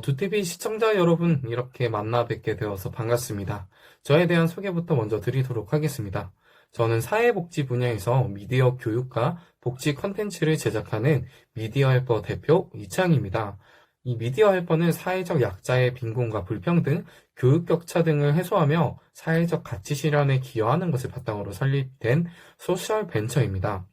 두티비 시청자 여러분, 이렇게 만나 뵙게 되어서 반갑습니다. 저에 대한 소개부터 먼저 드리도록 하겠습니다. 저는 사회복지 분야에서 미디어 교육과 복지 컨텐츠를 제작하는 미디어 헬퍼 대표 이창입니다. 이 미디어 헬퍼는 사회적 약자의 빈곤과 불평등, 교육 격차 등을 해소하며 사회적 가치 실현에 기여하는 것을 바탕으로 설립된 소셜 벤처입니다.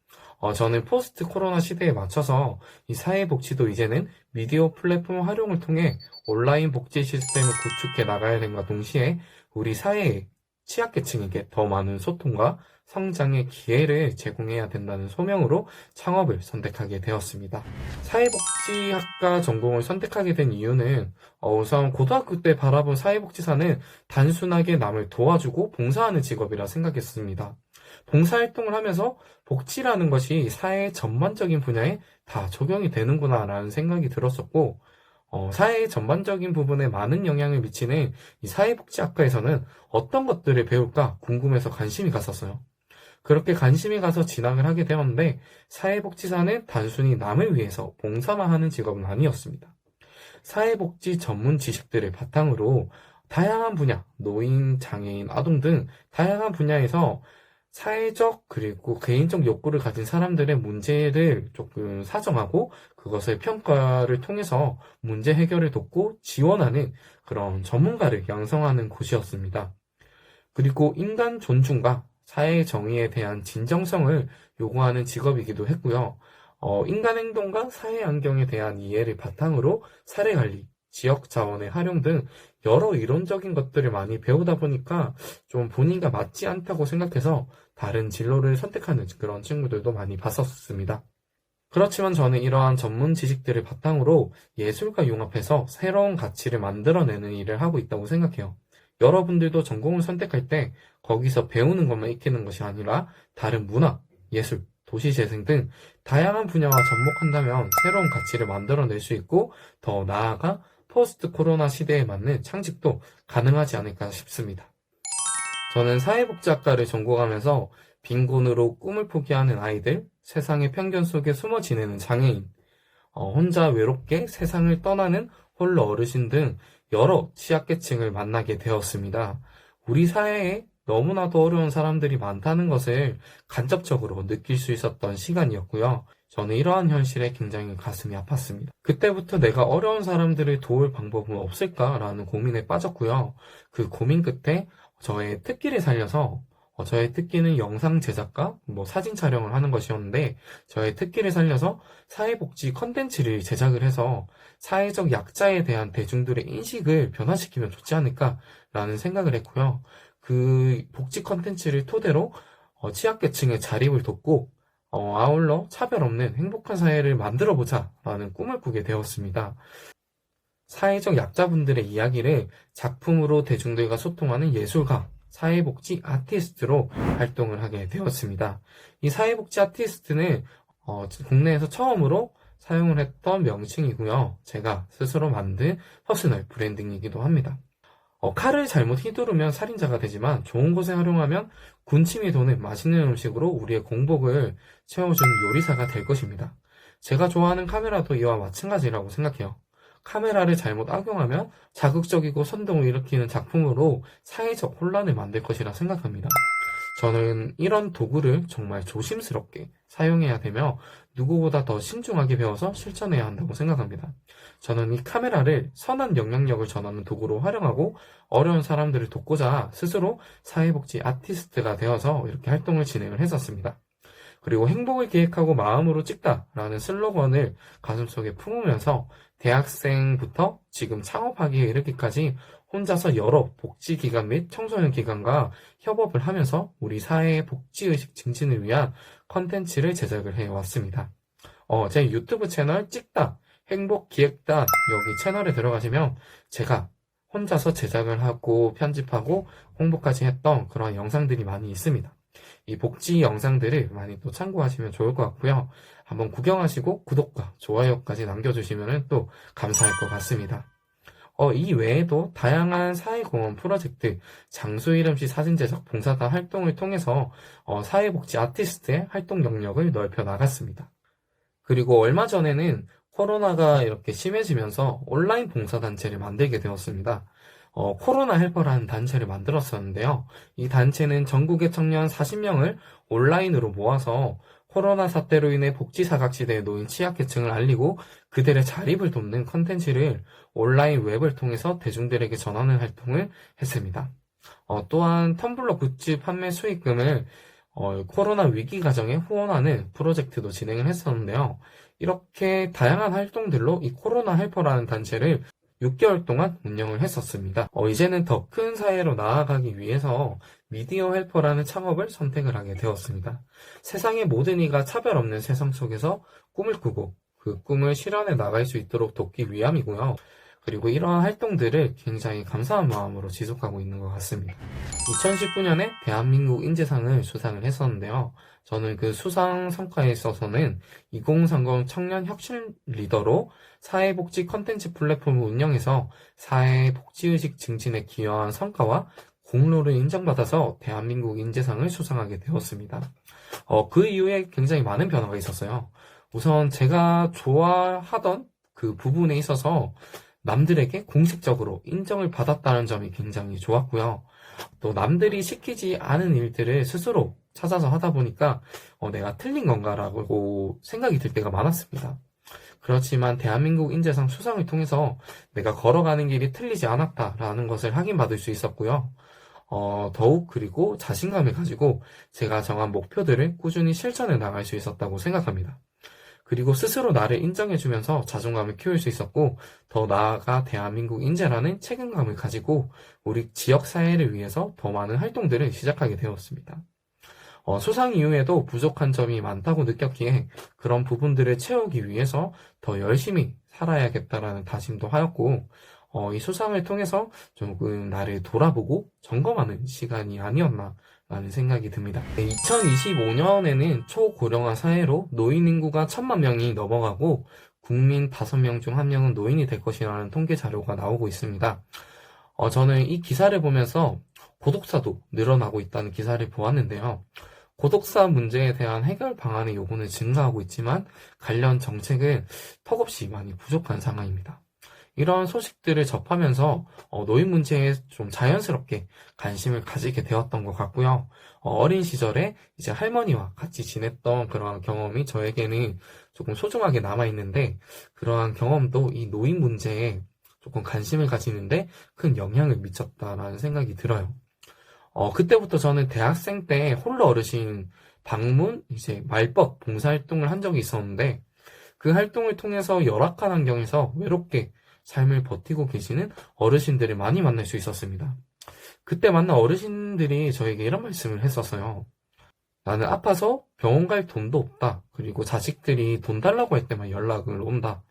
저는 포스트 코로나 시대에 맞춰서 이 사회복지도 이제는 미디어 플랫폼 활용을 통해 온라인 복지 시스템을 구축해 나가야 됨과 동시에 우리 사회의 취약계층에게 더 많은 소통과 성장의 기회를 제공해야 된다는 소명으로 창업을 선택하게 되었습니다. 사회복지학과 전공을 선택하게 된 이유는 우선 고등학교 때 바라본 사회복지사는 단순하게 남을 도와주고 봉사하는 직업이라 생각했습니다. 봉사활동을 하면서 복지라는 것이 사회 전반적인 분야에 다 적용이 되는구나 라는 생각이 들었었고, 사회 전반적인 부분에 많은 영향을 미치는 이 사회복지학과에서는 어떤 것들을 배울까 궁금해서 관심이 갔었어요. 그렇게 관심이 가서 진학을 하게 되었는데, 사회복지사는 단순히 남을 위해서 봉사만 하는 직업은 아니었습니다. 사회복지 전문 지식들을 바탕으로 다양한 분야, 노인, 장애인, 아동 등 다양한 분야에서 사회적 그리고 개인적 욕구를 가진 사람들의 문제를 조금 사정하고 그것을 평가를 통해서 문제 해결을 돕고 지원하는 그런 전문가를 양성하는 곳이었습니다. 그리고 인간 존중과 사회 정의에 대한 진정성을 요구하는 직업이기도 했고요. 인간 행동과 사회 환경에 대한 이해를 바탕으로 사례 관리, 지역 자원의 활용 등 여러 이론적인 것들을 많이 배우다 보니까 좀 본인과 맞지 않다고 생각해서 다른 진로를 선택하는 그런 친구들도 많이 봤었습니다. 그렇지만 저는 이러한 전문 지식들을 바탕으로 예술과 융합해서 새로운 가치를 만들어내는 일을 하고 있다고 생각해요. 여러분들도 전공을 선택할 때 거기서 배우는 것만 익히는 것이 아니라 다른 문화, 예술, 도시재생 등 다양한 분야와 접목한다면 새로운 가치를 만들어낼 수 있고 더 나아가 포스트 코로나 시대에 맞는 창직도 가능하지 않을까 싶습니다. 저는 사회복지학과를 전공하면서 빈곤으로 꿈을 포기하는 아이들, 세상의 편견 속에 숨어 지내는 장애인, 혼자 외롭게 세상을 떠나는 홀로 어르신 등 여러 취약계층을 만나게 되었습니다. 우리 사회에 너무나도 어려운 사람들이 많다는 것을 간접적으로 느낄 수 있었던 시간이었고요. 저는 이러한 현실에 굉장히 가슴이 아팠습니다. 그때부터 내가 어려운 사람들을 도울 방법은 없을까라는 고민에 빠졌고요. 그 고민 끝에 저의 특기를 살려서 저의 특기는 영상 제작과 사진 촬영을 하는 것이었는데 저의 특기를 살려서 사회복지 컨텐츠를 제작을 해서 사회적 약자에 대한 대중들의 인식을 변화시키면 좋지 않을까라는 생각을 했고요. 그 복지 컨텐츠를 토대로 취약계층의 자립을 돕고 아울러 차별 없는 행복한 사회를 만들어보자라는 꿈을 꾸게 되었습니다. 사회적 약자분들의 이야기를 작품으로 대중들과 소통하는 예술가, 사회복지 아티스트로 활동을 하게 되었습니다. 이 사회복지 아티스트는 국내에서 처음으로 사용을 했던 명칭이고요. 제가 스스로 만든 퍼스널 브랜딩이기도 합니다. 칼을 잘못 휘두르면 살인자가 되지만 좋은 곳에 활용하면 군침이 도는 맛있는 음식으로 우리의 공복을 채워주는 요리사가 될 것입니다. 제가 좋아하는 카메라도 이와 마찬가지라고 생각해요. 카메라를 잘못 악용하면 자극적이고 선동을 일으키는 작품으로 사회적 혼란을 만들 것이라 생각합니다. 저는 이런 도구를 정말 조심스럽게 사용해야 되며 누구보다 더 신중하게 배워서 실천해야 한다고 생각합니다. 저는 이 카메라를 선한 영향력을 전하는 도구로 활용하고 어려운 사람들을 돕고자 스스로 사회복지 아티스트가 되어서 이렇게 활동을 진행을 했었습니다. 그리고 행복을 기획하고 마음으로 찍다라는 슬로건을 가슴속에 품으면서 대학생부터 지금 창업하기에 이르기까지 혼자서 여러 복지기관 및 청소년 기관과 협업을 하면서 우리 사회의 복지의식 증진을 위한 컨텐츠를 제작을 해왔습니다. 제 유튜브 채널 찍다, 행복기획단 여기 채널에 들어가시면 제가 혼자서 제작을 하고 편집하고 홍보까지 했던 그런 영상들이 많이 있습니다. 이 복지 영상들을 많이 또 참고하시면 좋을 것 같고요. 한번 구경하시고 구독과 좋아요까지 남겨주시면 또 감사할 것 같습니다. 이 외에도 다양한 사회공헌 프로젝트, 장소 이름시 사진 제작 봉사단 활동을 통해서 사회복지 아티스트의 활동 영역을 넓혀 나갔습니다. 그리고 얼마 전에는 코로나가 이렇게 심해지면서 온라인 봉사단체를 만들게 되었습니다. 코로나 헬퍼라는 단체를 만들었었는데요. 이 단체는 전국의 청년 40명을 온라인으로 모아서 코로나 사태로 인해 복지 사각지대에 놓인 취약계층을 알리고 그들의 자립을 돕는 컨텐츠를 온라인 웹을 통해서 대중들에게 전하는 활동을 했습니다. 또한 텀블러 굿즈 판매 수익금을 코로나 위기 과정에 후원하는 프로젝트도 진행을 했었는데요. 이렇게 다양한 활동들로 이 코로나 헬퍼라는 단체를 6개월 동안 운영을 했었습니다. 이제는 더 큰 사회로 나아가기 위해서 미디어 헬퍼라는 창업을 선택을 하게 되었습니다. 세상의 모든 이가 차별 없는 세상 속에서 꿈을 꾸고 그 꿈을 실현해 나갈 수 있도록 돕기 위함이고요. 그리고 이러한 활동들을 굉장히 감사한 마음으로 지속하고 있는 것 같습니다. 2019년에 대한민국 인재상을 수상을 했었는데요. 저는 그 수상 성과에 있어서는 2030 청년 혁신 리더로 사회복지 컨텐츠 플랫폼을 운영해서 사회복지의식 증진에 기여한 성과와 공로를 인정받아서 대한민국 인재상을 수상하게 되었습니다. 그 이후에 굉장히 많은 변화가 있었어요. 우선 제가 좋아하던 그 부분에 있어서 남들에게 공식적으로 인정을 받았다는 점이 굉장히 좋았고요. 또 남들이 시키지 않은 일들을 스스로 찾아서 하다 보니까 내가 틀린 건가라고 생각이 들 때가 많았습니다. 그렇지만 대한민국 인재상 수상을 통해서 내가 걸어가는 길이 틀리지 않았다라는 것을 확인받을 수 있었고요. 더욱 그리고 자신감을 가지고 제가 정한 목표들을 꾸준히 실천해 나갈 수 있었다고 생각합니다. 그리고 스스로 나를 인정해주면서 자존감을 키울 수 있었고, 더 나아가 대한민국 인재라는 책임감을 가지고 우리 지역사회를 위해서 더 많은 활동들을 시작하게 되었습니다. 수상 이후에도 부족한 점이 많다고 느꼈기에 그런 부분들을 채우기 위해서 더 열심히 살아야겠다라는 다짐도 하였고, 이 수상을 통해서 조금 나를 돌아보고 점검하는 시간이 아니었나 라는 생각이 듭니다. 2025년에는 초고령화 사회로 노인 인구가 1000만 명이 넘어가고 국민 5명 중 1명은 노인이 될 것이라는 통계 자료가 나오고 있습니다. 저는 이 기사를 보면서 고독사도 늘어나고 있다는 기사를 보았는데요. 고독사 문제에 대한 해결 방안의 요구는 증가하고 있지만 관련 정책은 턱없이 많이 부족한 상황입니다. 이런 소식들을 접하면서 노인 문제에 좀 자연스럽게 관심을 가지게 되었던 것 같고요. 어린 시절에 이제 할머니와 같이 지냈던 그러한 경험이 저에게는 조금 소중하게 남아있는데, 그러한 경험도 이 노인 문제에 조금 관심을 가지는데 큰 영향을 미쳤다라는 생각이 들어요. 그때부터 저는 대학생 때 홀로 어르신 방문, 이제 말벗 봉사활동을 한 적이 있었는데, 그 활동을 통해서 열악한 환경에서 외롭게 삶을 버티고 계시는 어르신들을 많이 만날 수 있었습니다. 그때 만난 어르신들이 저에게 이런 말씀을 했었어요. 나는 아파서 병원 갈 돈도 없다. 그리고 자식들이 돈 달라고 할 때만 연락을 온다.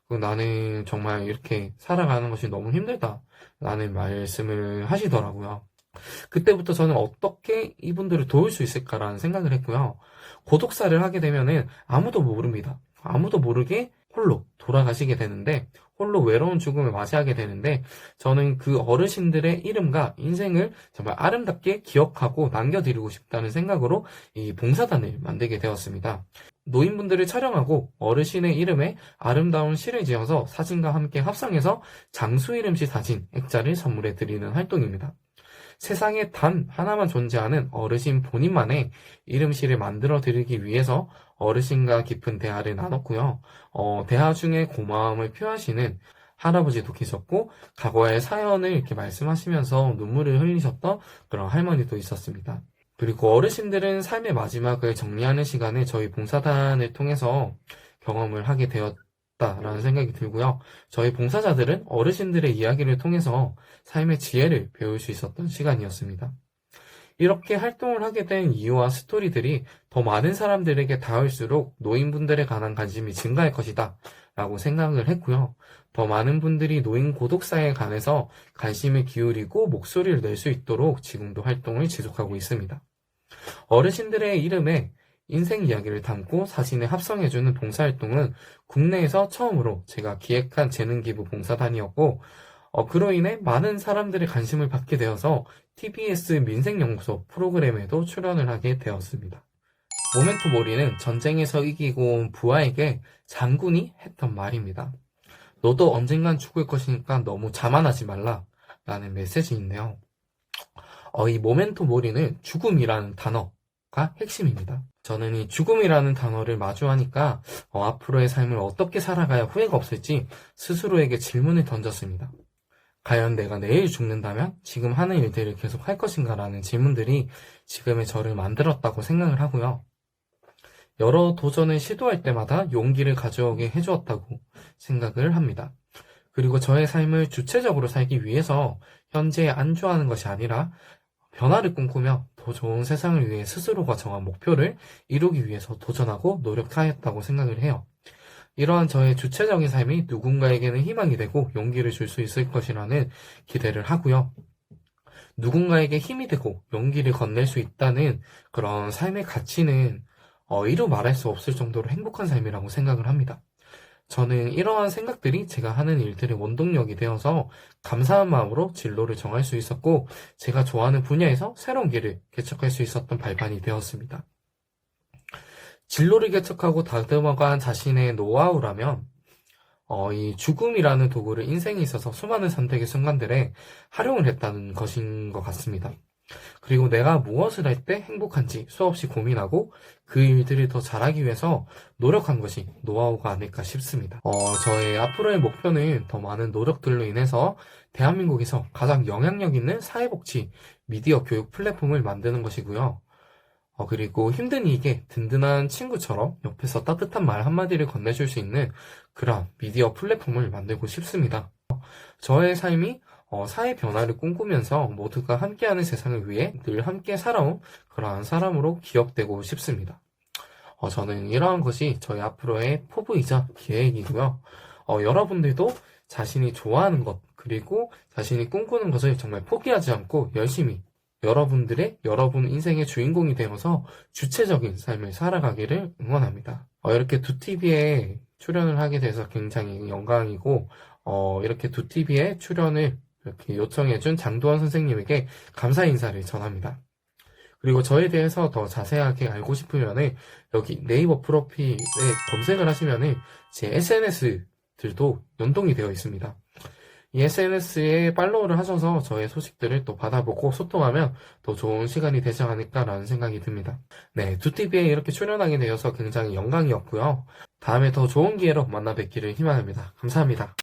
그리고 나는 정말 이렇게 살아가는 것이 너무 힘들다. 라는 말씀을 하시더라고요. 그때부터 저는 어떻게 이분들을 도울 수 있을까라는 생각을 했고요. 고독사를 하게 되면은 아무도 모릅니다. 아무도 모르게 홀로 돌아가시게 되는데, 홀로 외로운 죽음을 맞이하게 되는데, 저는 그 어르신들의 이름과 인생을 정말 아름답게 기억하고 남겨드리고 싶다는 생각으로 이 봉사단을 만들게 되었습니다. 노인분들을 촬영하고 어르신의 이름에 아름다운 시를 지어서 사진과 함께 합성해서 장수 이름시 사진 액자를 선물해 드리는 활동입니다. 세상에 단 하나만 존재하는 어르신 본인만의 이름시를 만들어 드리기 위해서 어르신과 깊은 대화를 나눴고요. 대화 중에 고마움을 표하시는 할아버지도 계셨고, 과거의 사연을 이렇게 말씀하시면서 눈물을 흘리셨던 그런 할머니도 있었습니다. 그리고 어르신들은 삶의 마지막을 정리하는 시간을 저희 봉사단을 통해서 경험을 하게 되었다라는 생각이 들고요. 저희 봉사자들은 어르신들의 이야기를 통해서 삶의 지혜를 배울 수 있었던 시간이었습니다. 이렇게 활동을 하게 된 이유와 스토리들이 더 많은 사람들에게 닿을수록 노인분들에 관한 관심이 증가할 것이다 라고 생각을 했고요. 더 많은 분들이 노인 고독사에 관해서 관심을 기울이고 목소리를 낼 수 있도록 지금도 활동을 지속하고 있습니다. 어르신들의 이름에 인생 이야기를 담고 사진에 합성해주는 봉사활동은 국내에서 처음으로 제가 기획한 재능기부 봉사단이었고, 그로 인해 많은 사람들의 관심을 받게 되어서 TBS 민생연구소 프로그램에도 출연을 하게 되었습니다. 모멘토 모리는 전쟁에서 이기고 온 부하에게 장군이 했던 말입니다. 너도 언젠간 죽을 것이니까 너무 자만하지 말라 라는 메시지인데요. 이 모멘토 모리는 죽음이라는 단어가 핵심입니다. 저는 이 죽음이라는 단어를 마주하니까 앞으로의 삶을 어떻게 살아가야 후회가 없을지 스스로에게 질문을 던졌습니다. 과연 내가 내일 죽는다면 지금 하는 일들을 계속 할 것인가 라는 질문들이 지금의 저를 만들었다고 생각을 하고요. 여러 도전을 시도할 때마다 용기를 가져오게 해주었다고 생각을 합니다. 그리고 저의 삶을 주체적으로 살기 위해서 현재에 안주하는 것이 아니라 변화를 꿈꾸며 더 좋은 세상을 위해 스스로가 정한 목표를 이루기 위해서 도전하고 노력하였다고 생각을 해요. 이러한 저의 주체적인 삶이 누군가에게는 희망이 되고 용기를 줄 수 있을 것이라는 기대를 하고요. 누군가에게 힘이 되고 용기를 건넬 수 있다는 그런 삶의 가치는 이루 말할 수 없을 정도로 행복한 삶이라고 생각을 합니다. 저는 이러한 생각들이 제가 하는 일들의 원동력이 되어서 감사한 마음으로 진로를 정할 수 있었고 제가 좋아하는 분야에서 새로운 길을 개척할 수 있었던 발판이 되었습니다. 진로를 개척하고 다듬어간 자신의 노하우라면 이 죽음이라는 도구를 인생에 있어서 수많은 선택의 순간들에 활용을 했다는 것인 것 같습니다. 그리고 내가 무엇을 할 때 행복한지 수없이 고민하고 그 일들을 더 잘하기 위해서 노력한 것이 노하우가 아닐까 싶습니다. 저의 앞으로의 목표는 더 많은 노력들로 인해서 대한민국에서 가장 영향력 있는 사회복지 미디어 교육 플랫폼을 만드는 것이고요. 그리고 힘든 이에게 든든한 친구처럼 옆에서 따뜻한 말 한마디를 건네줄 수 있는 그런 미디어 플랫폼을 만들고 싶습니다. 저의 삶이 사회 변화를 꿈꾸면서 모두가 함께하는 세상을 위해 늘 함께 살아온 그러한 사람으로 기억되고 싶습니다. 저는 이러한 것이 저희 앞으로의 포부이자 계획이고요. 여러분들도 자신이 좋아하는 것 그리고 자신이 꿈꾸는 것을 정말 포기하지 않고 열심히 여러분 인생의 주인공이 되어서 주체적인 삶을 살아가기를 응원합니다. 이렇게 두TV에 출연을 하게 돼서 굉장히 영광이고 이렇게 두TV에 출연을 이렇게 요청해준 장도원 선생님에게 감사 인사를 전합니다. 그리고 저에 대해서 더 자세하게 알고 싶으면은 여기 네이버 프로필에 검색을 하시면은 제 SNS들도 연동이 되어 있습니다. 이 SNS에 팔로우를 하셔서 저의 소식들을 또 받아보고 소통하면 더 좋은 시간이 되지 않을까라는 생각이 듭니다. 네, 두TV에 이렇게 출연하게 되어서 굉장히 영광이었고요. 다음에 더 좋은 기회로 만나 뵙기를 희망합니다. 감사합니다.